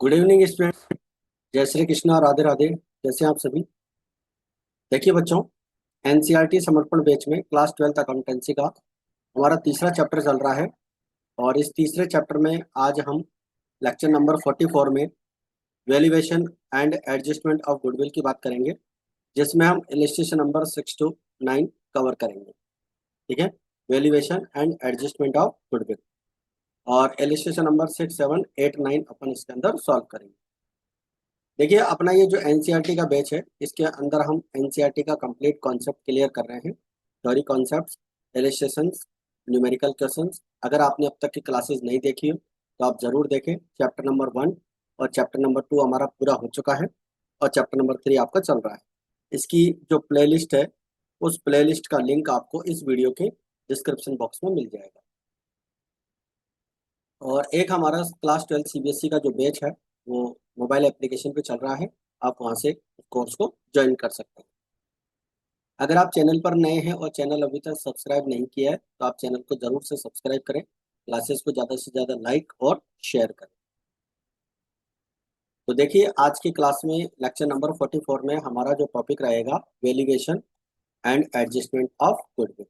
Good evening student. जय श्री कृष्णा, राधे राधे। कैसे हैं आप सभी? देखिए बच्चों, एनसीईआरटी समर्पण बैच में क्लास 12th अकाउंटेंसी का हमारा तीसरा चैप्टर चल रहा है। और इस तीसरे चैप्टर में आज हम लेक्चर नंबर 44 में valuation and adjustment of goodwill की बात करेंगे, जिसमें हम इलस्ट्रेशन नंबर 6 to 9 कवर करेंगे। ठीक है, valuation and adjustment of goodwill. और इलस्ट्रेशन नंबर 6, 7, 8, 9 अपन इसके अंदर सॉल्व करेंगे। देखिए, अपना ये जो एनसीईआरटी का बैच है, इसके अंदर हम एनसीईआरटी का कंप्लीट कॉन्सेप्ट क्लियर कर रहे हैं। Theory concepts, illustrations, numerical questions. अगर आपने अब तक की क्लासेस नहीं देखी हो तो आप जरूर देखें। चैप्टर नंबर 1 और चैप्टर नंबर 2 हमारा पूरा हो चुका है, और चैप्टर नंबर 3 आपका चल रहा है। इसकी जो प्लेलिस्ट है, उस प्लेलिस्ट का लिंक आपको इस वीडियो के डिस्क्रिप्शन बॉक्स में मिल जाएगा। और एक हमारा क्लास 12 सीबीएसई का जो बैच है, वो मोबाइल एप्लीकेशन पे चल रहा है। आप वहाँ से कोर्स को ज्वाइन कर सकते हैं। अगर आप चैनल पर नए हैं और चैनल अभी तक सब्सक्राइब नहीं किया है तो आप चैनल को जरूर से सब्सक्राइब करें, क्लासेस को ज़्यादा से ज़्यादा लाइक और शेयर करें। तो देखिए, आज की क्लास में लेक्चर नंबर 44 में हमारा जो टॉपिक रहेगा, valuation and adjustment of goodwill.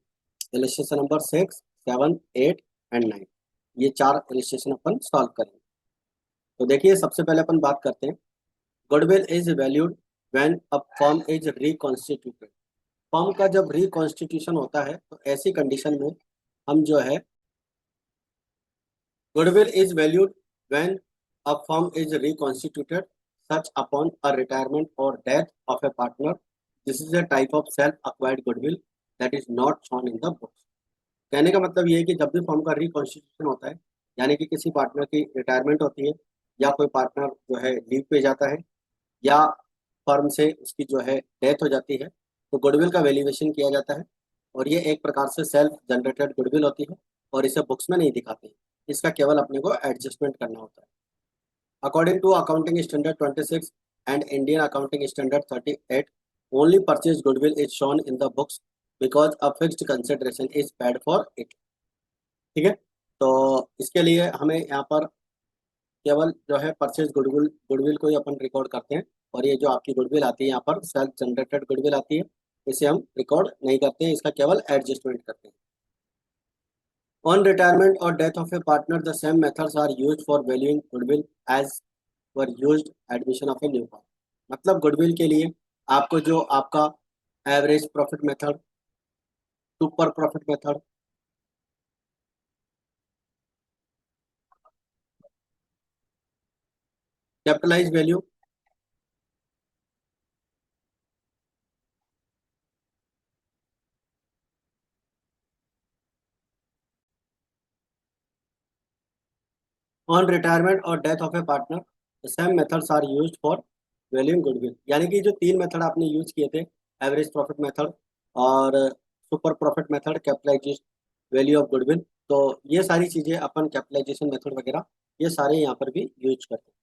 Illustration number 6, 7, 8 and 9, ये चार इलस्ट्रेशन अपन सॉल्व करेंगे। तो देखिए, सबसे पहले अपन बात करते हैं। Goodwill is valued when a firm is reconstituted. Firm का जब रिकॉन्स्टिट्यूशन होता है तो ऐसी कंडीशन में हम जो है, goodwill is valued when a firm is reconstituted such upon a retirement और death of a partner. This is a type of self acquired goodwill that is not shown in the books. कहने का मतलब ये है कि जब भी firm का रिकॉन्स्टिट्यूशन होता है, यानी कि किसी पार्टनर की रिटायरमेंट होती है, या कोई पार्टनर जो है लीव पे जाता है, या फर्म से उसकी जो है डेथ हो जाती है, तो गुडविल का वैल्यूएशन किया जाता है। और ये एक प्रकार से सेल्फ जनरेटेड गुडविल होती है, और इसे बुक्स में नहीं दिखाते हैं। इसका केवल अपने को एडजस्टमेंट करना होता है। According to accounting standard 26 and Indian accounting standard 38, only purchase goodwill is shown in the books because a fixed consideration is paid for it. ठीक है, तो इसके लिए हमें यहाँ पर केवल जो है परचेज गुडविल गुडविल को ही अपन रिकॉर्ड करते हैं। और ये जो आपकी गुडविल आती है यहाँ पर, सेल्फ जनरेटेड गुडविल आती है, इसे हम रिकॉर्ड नहीं करते हैं, इसका केवल एडजस्टमेंट करते हैं। ऑन रिटायरमेंट और death of a partner the same methods are used for valuing goodwill as were used admission of a new partner. मतलब गुडविल के लिए आपको जो आपका average profit method, super profit method, capitalise value, on retirement और death of a partner the same methods are used for valuing goodwill. यानी कि जो तीन मेथड आपने यूज किए थे, एवरेज प्रॉफिट मेथड और super profit method, capitalization value of goodwill, तो ये सारी चीजें अपन कैपिटलाइजेशन मेथड वगैरह ये सारे यहाँ पर भी यूज करते हैं।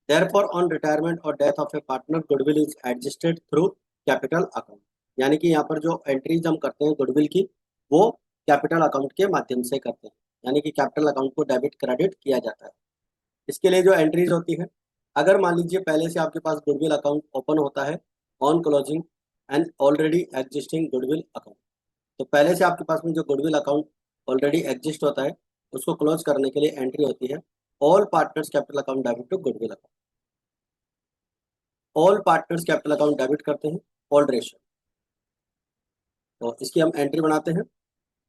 देयरफॉर ऑन रिटायरमेंट और death of a partner goodwill is adjusted through capital account. यानी कि यहाँ पर जो एंट्रीज हम करते हैं गुडविल की, वो कैपिटल अकाउंट के माध्यम से करते हैं। यानी कि कैपिटल अकाउंट को डेबिट क्रेडिट किया जाता है। इसके लिए जो एंट्रीज होती है, अगर मान लीजिए पहले से आपके पास गुडविल अकाउंट ओपन होता है on closing and already existing goodwill account, तो पहले से आपके पास में जो गुडविल अकाउंट ऑलरेडी एग्जिस्ट होता है, उसको क्लोज करने के लिए एंट्री होती है all partners capital account debit to goodwill account. All partners capital account debit करते हैं ऑल रेशियो, तो इसकी हम एंट्री बनाते हैं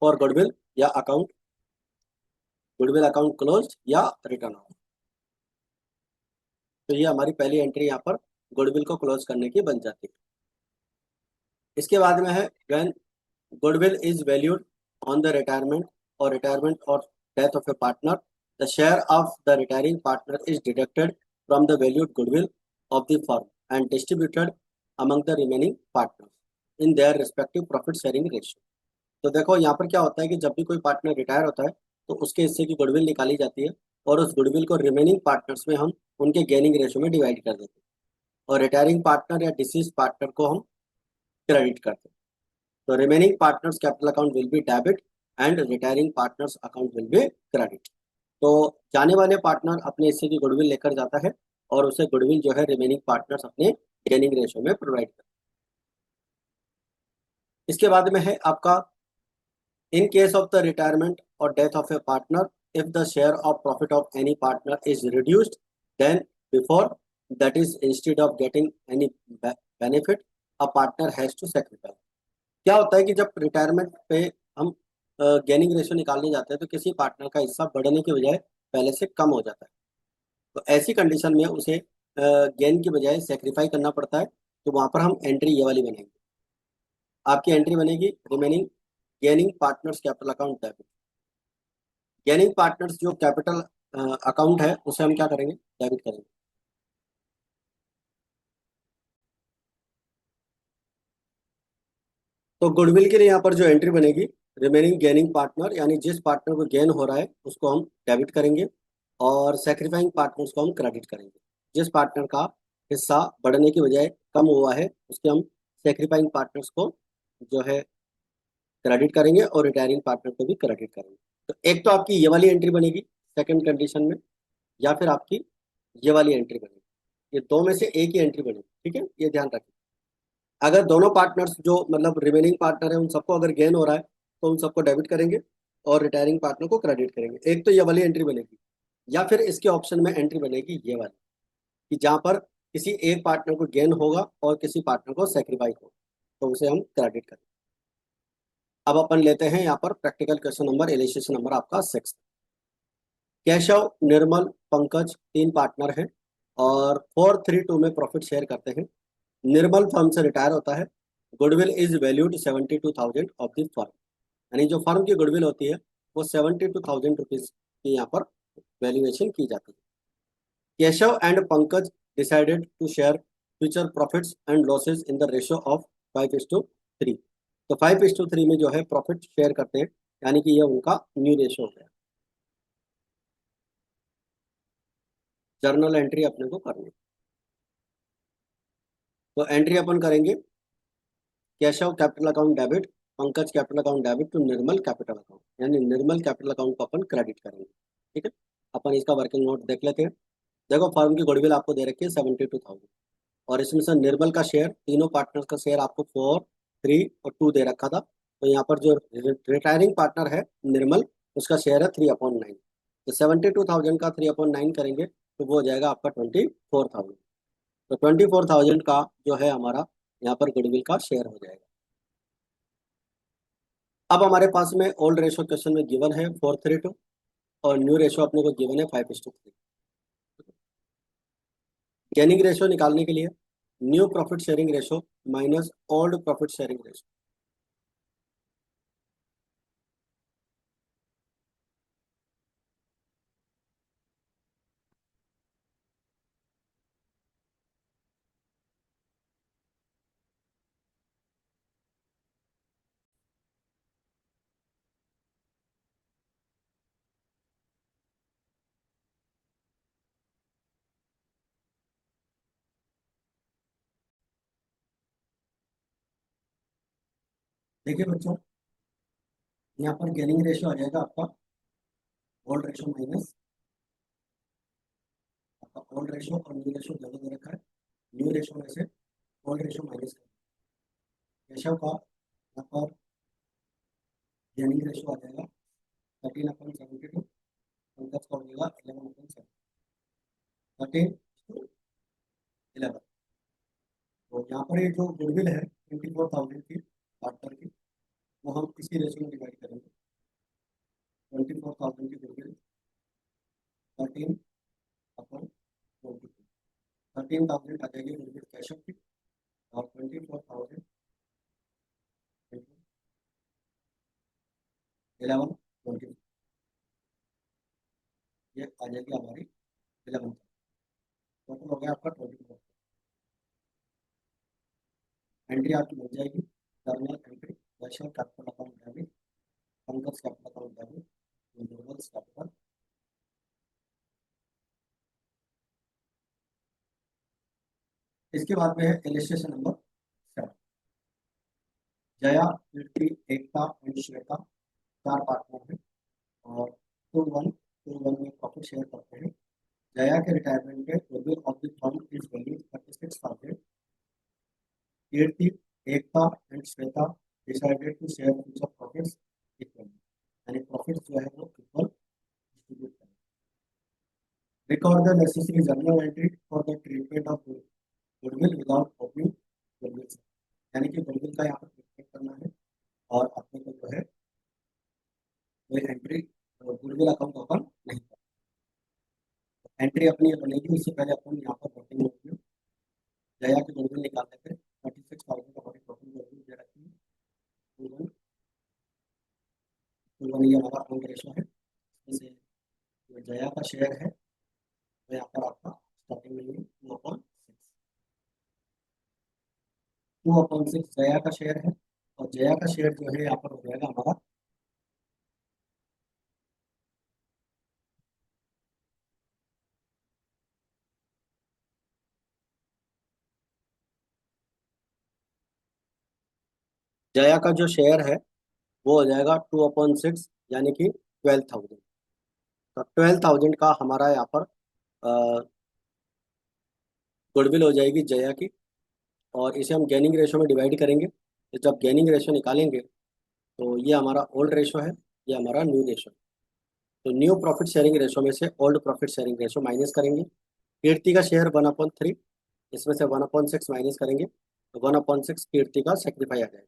फॉर गुडविल या अकाउंट, गुडविल अकाउंट क्लोज या रिटर्न ऑफ। तो ये हमारी पहली एंट्री यहाँ पर गुडविल को क्लोज करने की बन जाती है। इसके बाद में है when goodwill is valued on the retirement और रिटायरमेंट और death of a partner, the share of the retiring partner is deducted from the valued goodwill of the firm and distributed among the remaining partners in their respective profit sharing ratio. तो देखो, यहाँ पर क्या होता है कि जब भी कोई पार्टनर रिटायर होता है, तो उसके हिस्से की गुडविल निकाली जाती है, और उस गुडविल को रिमेनिंग पार्टनर्स में हम उनके गेनिंग रेशियो में डिवाइड कर देते हैं, और रिटायरिंग पार्टनर या डिसीज पार्टनर को हम क्रेडिट करते हैं। तो remaining partners capital account will be debit and retiring partners account will be credit. तो जाने वाले पार्टनर अपने हिस्से की गुडविल लेकर जाता है और उसे गुडविल जो है रिमेनिंग पार्टनर्स अपने गेनिंग रेशो में प्रोवाइड करते हैं। इसके बाद में है आपका in case of the retirement और death of a partner, if the share of profit of any partner is reduced than before, that is instead of getting any benefit, a partner has to sacrifice. क्या होता है कि जब retirement पे हम gaining ratio निकालने जाते हैं तो किसी पार्टनर का हिस्सा बढ़ने की बजाय पहले से कम हो जाता है, तो ऐसी कंडीशन में उसे गेन की बजाय सेक्रीफाई करना पड़ता है। तो वहां पर हम एंट्री ये वाली बनाएंगे। आपकी एंट्री बनेगी remaining gaining partners capital account debit. Gaining partners जो कैपिटल अकाउंट है उसे हम क्या करेंगे, डेबिट करेंगे। तो गुडविल के लिए यहाँ पर जो एंट्री बनेगी, रिमेनिंग गेनिंग पार्टनर, यानी जिस पार्टनर को गेन हो रहा है उसको हम डेबिट करेंगे और सेक्रीफाइंग पार्टनर्स को हम क्रेडिट करेंगे। जिस पार्टनर का हिस्सा बढ़ने की बजाय कम हुआ है उसके हम सेक्रीफाइंग पार्टनर्स को जो है क्रेडिट करेंगे और रिटायरिंग पार्टनर को भी क्रेडिट करेंगे। तो एक तो आपकी ये वाली एंट्री बनेगी सेकंड कंडीशन में, या फिर आपकी ये वाली एंट्री बनेगी। ये दो में से एक ही एंट्री बनेगी, ठीक है, ये ध्यान रखें। अगर दोनों पार्टनर्स जो मतलब रिमेनिंग पार्टनर है उन सबको अगर गेन हो रहा है तो उन सबको डेबिट करेंगे और रिटायरिंग पार्टनर को क्रेडिट करेंगे। एक तो ये वाली एंट्री बनेगी, या फिर इसके ऑप्शन में एंट्री बनेगी ये वाली, कि जहां पर किसी एक पार्टनर को गेन होगा और किसी पार्टनर को सेक्रीफाइस होगा, तो उसे हम क्रेडिट करेंगे। अब अपन लेते हैं यहाँ पर practical question number, illustration number आपका 6। केशव, निर्मल, पंकज तीन पार्टनर हैं और 432 में प्रॉफिट शेयर करते हैं। निर्मल फर्म से रिटायर होता है। Goodwill is valued 72,000 of the firm, यानी जो फर्म की गुडविल होती है वो 72,000 रुपीज की यहाँ पर वैल्यूएशन की जाती है। Keshav and Pankaj decided to share future profits and losses in the ratio of 5:3। तो 5:3 में जो है प्रॉफिट शेयर करते हैं, यानी कि ये उनका न्यू रेशियो हो गया। जर्नल एंट्री अपने को करनी है। तो एंट्री अपन करेंगे Keshav capital account debit, Pankaj capital account debit to Nirmal capital account, यानी निर्मल कैपिटल अकाउंट को अपन क्रेडिट करेंगे। ठीक है, अपन इसका वर्किंग नोट देख लेते हैं। देखो फर्म की गुडविल आपको दे रखी है 72,000 और इसमें से निर्मल का शेयर, तीनों पार्टनर्स का शेयर आपको 4, 3 और 2 दे रखा था। तो यहाँ पर जो रिटायरिंग पार्टनर है निर्मल, उसका शेयर है 3/9। तो 72,000 का 3/9 करेंगे तो वो हो जाएगा आपका 24,000। तो 24,000 का जो है हमारा यहाँ पर गुडविल का शेयर हो जाएगा। अब हमारे पास में ओल्ड रेशो क्वेश्चन में गिवन है 4:3 और न्यू रेशो अपने को गिवन है 5:3। गेनिंग रेशो निकालने के लिए new profit sharing ratio minus old profit sharing ratio. देखिए बच्चों, यहाँ पर गेनिंग रेशो आ जाएगा आपका ओल्ड रेशो माइनस आपका ओल्ड रेशो, और न्यू रेशो दोनों दे रखा है। न्यू रेशो में से ओल्ड रेशो माइनस कर रेशो का यहाँ पर गेनिंग रेशो आ जाएगा 13/72, पंकज का हो जाएगा 11/7, 13:11। तो यहाँ पर ये जो गुडविल है 24,000 की पार्टनर की, वो हम इसी रेशो में डिवाइड करेंगे। 24,000 की गुडविल 13/22, 13,000 आ जाएगी गुडविल कैश की, और 24,000 11/20 ये आ जाएगी हमारी 11। टोटल हो गया आपका 24। एंट्री आपकी बन जाएगी journal entry, Vaishya capital account debit, Pankaj capital account debit, Nirmal's capital. इसके बाद में है illustration number 7। Jaya, Kirti, Ekta and Shweta चार पार्टनर हैं और 2:1 में जया के रिटायरमेंट पे goodwill of the firm is value 36,000. Kirti, Ekta and Shweta decided to share future profits equally, यानी प्रॉफिट जो है वो इक्वल डिस्ट्रीब्यूट करें. Record the necessary journal entry for the treatment of goodwill without opening goodwill, यानी कि गुडविल का यहाँ पर ट्रीटमेंट करना है और अपने को जो है कोई एंट्री गुडविल अकाउंट ओपन नहीं करना. एंट्री अपनी बनेगी, उससे पहले अपन यहाँ पर वर्किंग नोट में जया की गुडविल निकालने पे 36,000 का हमारी टोटल गुडविल दे रखी है. ये हमारा अकाउंट रेशो है. इसमें से जो जया का शेयर है तो यहाँ पर आपका स्टार्टिंग में 2/6 जया का शेयर है, और जया का शेयर जो है यहाँ पर हो जाएगा हमारा जया का जो शेयर है वो हो जाएगा 2/6, यानी कि 12,000. तो 12,000 का हमारा यहाँ पर गुडविल हो जाएगी जया की, और इसे हम गेनिंग रेशो में डिवाइड करेंगे. तो जब गेनिंग रेशो निकालेंगे तो ये हमारा ओल्ड रेशो है, ये हमारा न्यू रेशो है. तो न्यू प्रॉफिट शेयरिंग रेशो में से old profit sharing ratio minus करेंगे. कीर्ति का शेयर 1/3, इसमें से 1/6 माइनस करेंगे तो 1/6 कीर्ति का सेक्रीफाई आ जाएगा.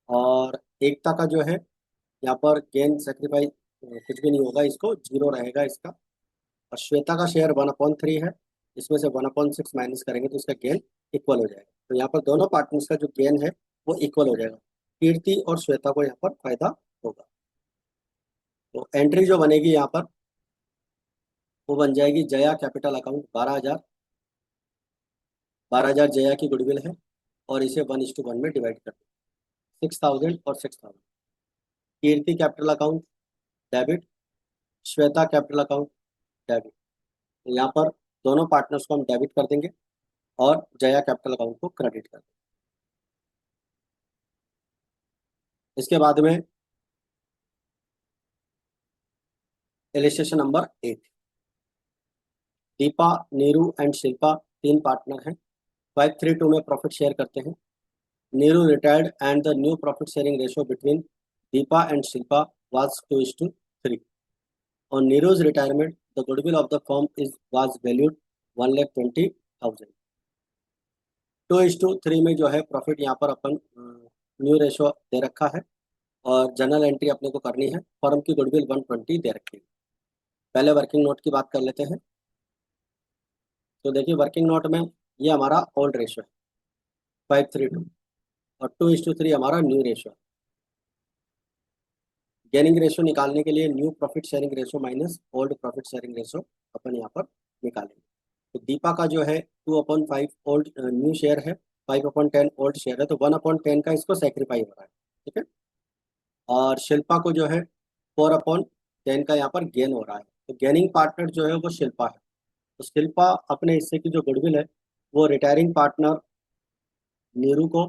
और एकता का जो है यहाँ पर गेन सेक्रीफाई कुछ भी नहीं होगा, इसको जीरो रहेगा इसका. और श्वेता का शेयर 1/3 है, इसमें से 1/6 माइनस करेंगे तो इसका गेन इक्वल हो जाएगा. तो यहाँ पर दोनों पार्टनर्स का जो गेन है वो इक्वल हो जाएगा. कीर्ति और श्वेता को यहाँ पर फायदा होगा. तो एंट्री जो बनेगी यहाँ पर वो बन जाएगी जया कैपिटल अकाउंट 12,000. 12,000 जया की गुडविल है, और इसे 1:1 में डिवाइड कर दें, 6,000 और 6,000. Kirti capital account debit, Shweta capital account debit. तो यहाँ पर दोनों पार्टनर्स को हम डेबिट कर देंगे और जया कैपिटल अकाउंट को क्रेडिट कर देंगे. इसके बाद में illustration number 8. Deepa, Neeru and Shilpa 3 partner हैं. 5-3-2 में प्रॉफिट शेयर करते हैं. Neeru retired and the new profit sharing ratio between Deepa and Shilpa was 2:3. On Neeru's retirement, the goodwill of the firm was valued 1,20,000. 2:3 में जो है प्रॉफिट यहाँ पर अपन न्यू रेशो दे रखा है, और जनरल एंट्री अपने को करनी है. फर्म की गुडविल 120 दे रखी है. पहले वर्किंग नोट की बात कर लेते हैं. तो देखिए वर्किंग नोट में ये हमारा ओल्ड रेशो है 5:3:2, और 2:3 हमारा न्यू रेशो है. गेनिंग रेशो निकालने के लिए new profit sharing ratio minus old profit sharing ratio अपन यहाँ पर निकालेंगे. तो दीपा का जो है 2/5 ओल्ड न्यू शेयर है, 5/10 ओल्ड शेयर है, तो 1/10 का इसको सेक्रीफाई हो रहा है. ठीक है. और शिल्पा को जो है 4/10 का यहाँ पर गेन हो रहा है. तो गेनिंग पार्टनर जो है वो शिल्पा है. तो शिल्पा अपने हिस्से की जो गुडविल है वो रिटायरिंग पार्टनर नीरू को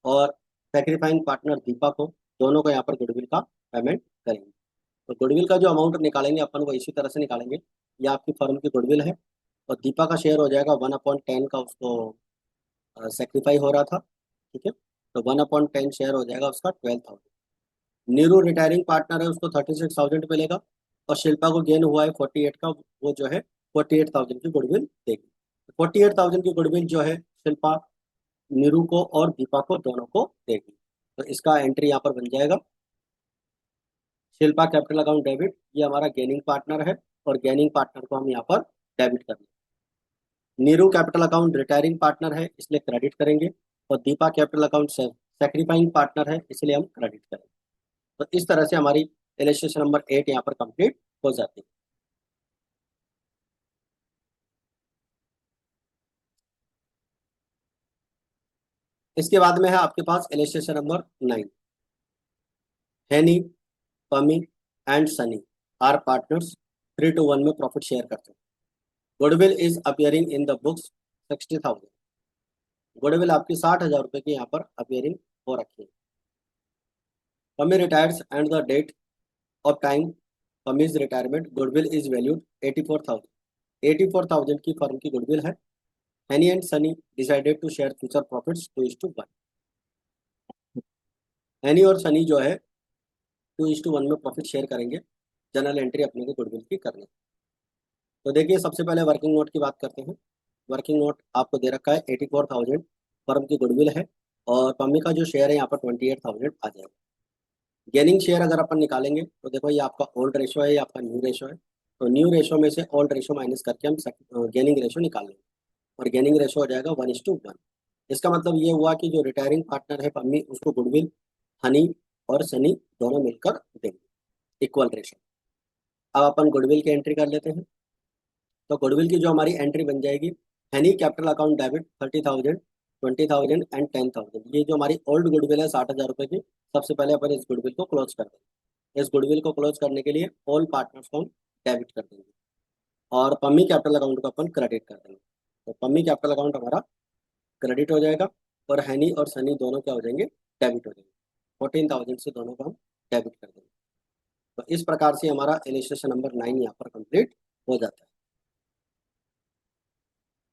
और सेक्रीफाइंग पार्टनर दीपा को, दोनों को यहाँ पर गुडविल का पेमेंट करेंगे. तो गुडविल का जो अमाउंट निकालेंगे अपन वो इसी तरह से निकालेंगे. ये आपकी फर्म की गुडविल है, और दीपा का शेयर हो जाएगा 1/10 का, उसको सेक्रीफाई हो रहा था. ठीक है. तो 1/10 शेयर हो जाएगा उसका 12,000. नीरू रिटायरिंग पार्टनर है, उसको 36,000 मिलेगा, और शिल्पा को गेन हुआ है 48 का, वो जो है 48,000 की गुडविल देगी. 48,000 की गुडविल जो है शिल्पा नीरू को और दीपा को दोनों को देगी. तो इसका एंट्री यहाँ पर बन जाएगा शिल्पा कैपिटल अकाउंट डेबिट. ये हमारा गेनिंग पार्टनर है, और गेनिंग पार्टनर को हम यहाँ पर डेबिट कर देंगे. Neeru capital account retiring partner है, इसलिए क्रेडिट करेंगे, और दीपा कैपिटल अकाउंट से सेक्रीफाइंग पार्टनर है, इसलिए हम क्रेडिट करेंगे. तो इस तरह से हमारी इलिस्ट्रेशन नंबर 8 यहाँ पर कंप्लीट हो जाती है. इसके बाद में है आपके पास illustration number 9. Haini, Pami and Sunny are partners. 3:1 में प्रॉफिट शेयर करते हैं. Goodwill is appearing in the books 60,000. Goodwill आपकी 60,000 रुपए की यहाँ पर अपियरिंग हो रखी है. Pami retires and the date of time Pami's retirement goodwill is valued 84,000. 84,000 की फर्म की गुडविल है। Honey and Sunny decided to share future profits 2:1। Honey और सनी जो है 2:1 में प्रॉफिट शेयर करेंगे। जनरल एंट्री अपने को गुडविल की करनी है। तो देखिए सबसे पहले वर्किंग नोट की बात करते हैं। वर्किंग नोट आपको दे रखा है 84,000 फर्म की गुडविल है, और पम्मी का जो शेयर है यहाँ पर 28,000 आ जाएगा। गेनिंग शेयर अगर अपन निकालेंगे तो देखो ये आपका ओल्ड रेशो है, ये आपका न्यू रेशो है। तो न्यू रेशो में से ओल्ड रेशो माइनस करके हम गेनिंग रेशो निकाल लेंगे, और गेनिंग रेशो हो जाएगा 1:1। इसका मतलब ये हुआ कि जो रिटायरिंग पार्टनर है पम्मी, उसको गुडविल हनी और सनी दोनों मिलकर देंगे इक्वल रेशो। अब अपन गुडविल की एंट्री कर लेते हैं। तो गुडविल की जो हमारी एंट्री बन जाएगी, Honey capital account debit 30,000, 20,000 and 10,000। ये जो हमारी ओल्ड गुडविल है 60,000 रुपये की, सबसे पहले अपन इस गुडविल को क्लोज कर देंगे। इस गुडविल को क्लोज करने के लिए ऑल पार्टनर्स को हम डेबिट कर देंगे, और पम्मी कैपिटल अकाउंट को अपन क्रेडिट कर देंगे। तो पम्मी कैपिटल अकाउंट हमारा क्रेडिट हो जाएगा, और हनी और सनी दोनों क्या हो जाएंगे, डेबिट हो जाएंगे। 14,000 से दोनों को हम डेबिट कर देंगे। तो इस प्रकार से हमारा इलिस्ट्रेशन नंबर 9 यहाँ पर कंप्लीट हो जाता है।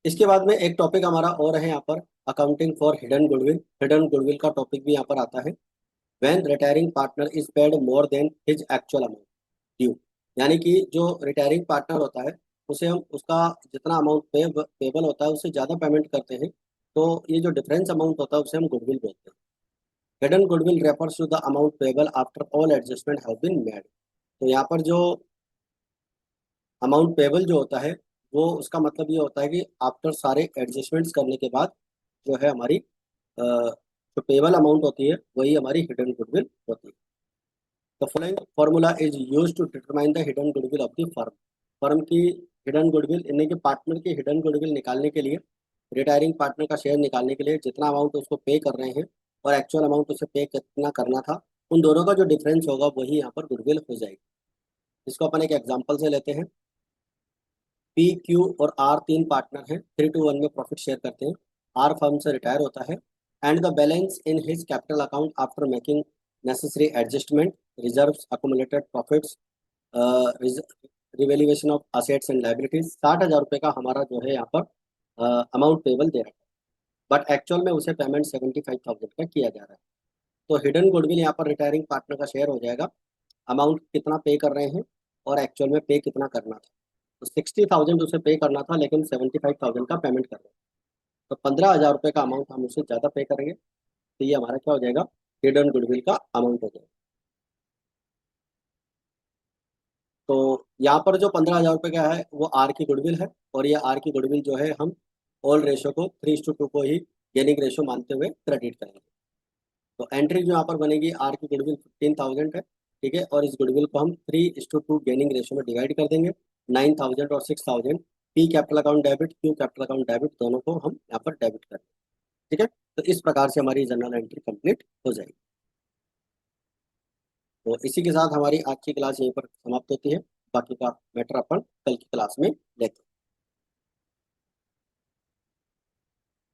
इसके बाद में एक टॉपिक हमारा और है यहाँ पर, accounting for hidden goodwill. Hidden goodwill का टॉपिक भी यहाँ पर आता है। When retiring partner is paid more than his actual amount due, यानी कि जो रिटायरिंग पार्टनर होता है उसे हम उसका जितना अमाउंट पेबल होता है उससे ज़्यादा पेमेंट करते हैं, तो ये जो डिफरेंस अमाउंट होता है उसे हम गुडविल बोलते हैं। Hidden goodwill refers to the amount payable after all adjustment have been made. तो यहाँ पर जो अमाउंट पेबल जो होता है, वो उसका मतलब ये होता है कि आफ्टर सारे एडजस्टमेंट्स करने के बाद जो है हमारी जो पेबल अमाउंट होती है वही हमारी हिडन गुडविल होती है। The following formula is use to determine the hidden goodwill of the firm. Firm की हिडन गुडविल, यानी कि पार्टनर की हिडन गुडविल निकालने के लिए, रिटायरिंग पार्टनर का शेयर निकालने के लिए जितना अमाउंट उसको पे कर रहे हैं और एक्चुअल अमाउंट उसे पे कितना करना था, उन दोनों का जो डिफरेंस होगा वही यहाँ पर गुडविल हो जाएगी। इसको अपन एक एग्जाम्पल से लेते हैं। पी, क्यू और आर तीन पार्टनर हैं, 3:1 में प्रॉफिट शेयर करते हैं। आर फर्म से रिटायर होता है, and the balance in his capital account after making necessary adjustment, reserves, accumulated profits, revaluation of assets and liabilities, 60,000 रुपये का हमारा जो है यहाँ पर अमाउंट पेबल दे रहा है, बट एक्चुअल में उसे पेमेंट 75,000 का किया जा रहा है। तो हिडन गुडविल यहाँ पर रिटायरिंग पार्टनर का शेयर हो जाएगा, अमाउंट कितना पे कर रहे हैं और एक्चुअल में पे कितना करना था। तो 60,000 उसे पे करना था, लेकिन 75,000 का पेमेंट कर रहे हैं, तो 15,000 रुपये का अमाउंट हम उसे ज़्यादा पे करेंगे, तो ये हमारा क्या हो जाएगा, हिडन गुडविल का अमाउंट हो जाएगा। तो यहाँ पर जो 15,000 रुपये का है वो आर की गुडविल है, और ये आर की गुडविल जो है हम ऑल रेशो को 3:2 को ही गेनिंग रेशो मानते हुए क्रेडिट करेंगे। तो एंट्री जो यहाँ पर बनेगी, आर की गुडविल 15,000 है, ठीक है, और इस गुडविल को हम 3:2 गेनिंग रेशो में डिवाइड कर देंगे। 9,000 और 6,000 P capital account debit, Q capital account debit, दोनों को हम यहाँ पर डेबिट करेंगे। ठीक है, तो इस प्रकार से हमारी जनरल एंट्री कंप्लीट हो जाएगी। तो इसी के साथ हमारी आज की क्लास यहीं पर समाप्त होती है। बाकी का मैटर अपन कल की क्लास में लेते हैं।